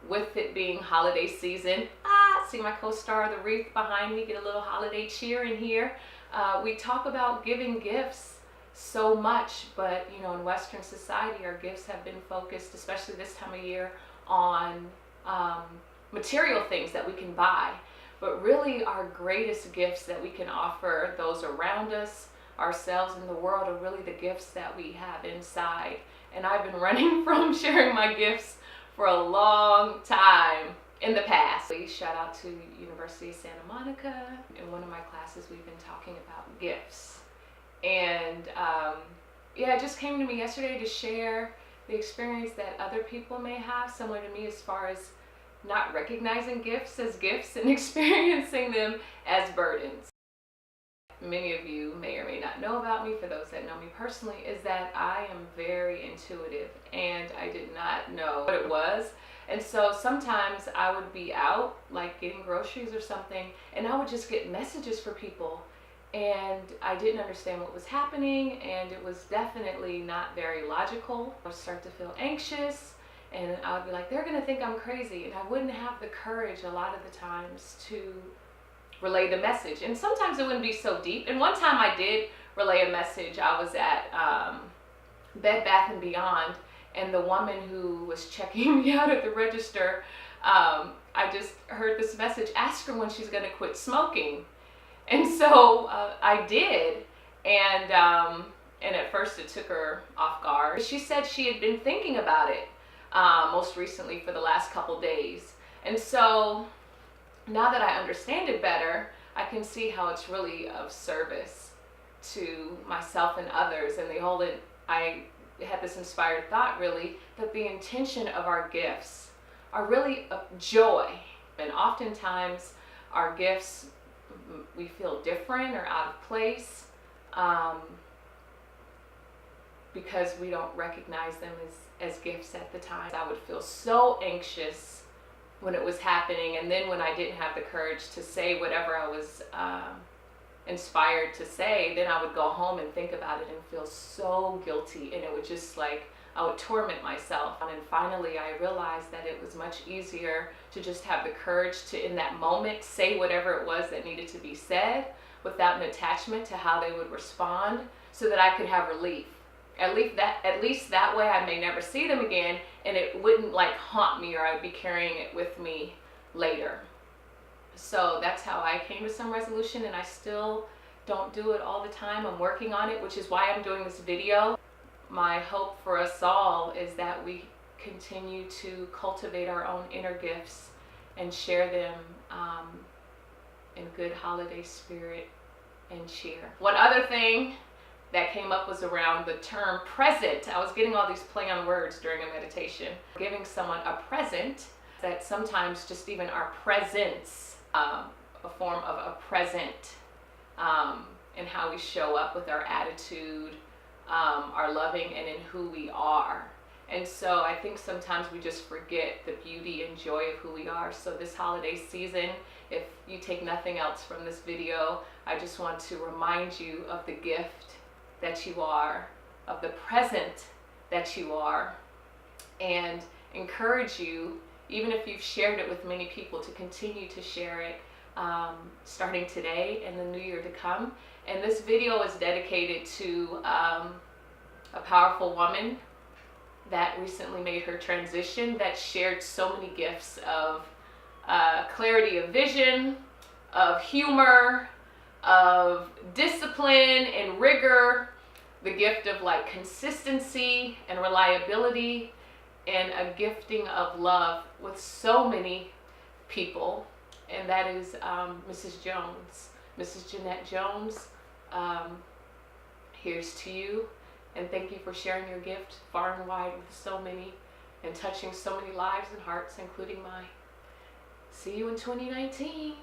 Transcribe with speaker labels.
Speaker 1: with it being holiday season, see my co-star, the wreath behind me, get a little holiday cheer in here. We talk about giving gifts so much, but you know, in Western society, our gifts have been focused, especially this time of year, on material things that we can buy. But really, our greatest gifts that we can offer those around us, ourselves, and the world are really the gifts that we have inside. And I've been running from sharing my gifts for a long time in the past. Shout out to University of Santa Monica. In one of my classes, we've been talking about gifts. And yeah, it just came to me yesterday to share the experience that other people may have similar to me as far as not recognizing gifts as gifts and experiencing them as burdens. Many of you may or may not know about me, for those that know me personally, is that I am very intuitive, and I did not know what it was. And so sometimes I would be out, like getting groceries or something, and I would just get messages for people, and I didn't understand what was happening, and it was definitely not very logical. I would start to feel anxious, and I would be like, they're gonna think I'm crazy, and I wouldn't have the courage a lot of the times to relay the message. And sometimes it wouldn't be so deep. And one time I did relay a message. I was at Bed Bath & Beyond, and the woman who was checking me out at the register, I just heard this message, ask her when she's gonna quit smoking. And so I did, and at first it took her off guard. She said she had been thinking about it most recently for the last couple days. And so now that I understand it better, I can see how it's really of service to myself and others. And I had this inspired thought, really, that the intention of our gifts are really joy. And oftentimes our gifts, we feel different or out of place because we don't recognize them as gifts at the time. I would feel so anxious when it was happening, and then when I didn't have the courage to say whatever I was inspired to say, then I would go home and think about it and feel so guilty, and it would just I would torment myself. And finally I realized that it was much easier to just have the courage to, in that moment, say whatever it was that needed to be said without an attachment to how they would respond, so that I could have relief. At least that way I may never see them again, and it wouldn't haunt me, or I'd be carrying it with me later. So that's how I came to some resolution, and I still don't do it all the time. I'm working on it, which is why I'm doing this video. My hope for us all is that we continue to cultivate our own inner gifts and share them in good holiday spirit and cheer. One other thing that came up was around the term present. I was getting all these play on words during a meditation. Giving someone a present, that sometimes just even our presence, a form of a present, in how we show up with our attitude, our loving, and in who we are. And so I think sometimes we just forget the beauty and joy of who we are. So this holiday season, if you take nothing else from this video, I just want to remind you of the gift that you are, of the present that you are, and encourage you, even if you've shared it with many people, to continue to share it starting today and the new year to come. And this video is dedicated to a powerful woman that recently made her transition, that shared so many gifts of clarity of vision, of humor, of discipline and rigor, the gift of consistency and reliability, and a gifting of love with so many people. And that is Mrs. Jones, Mrs. Jeanette Jones. Here's to you, and thank you for sharing your gift far and wide with so many, and touching so many lives and hearts, including mine. See you in 2019.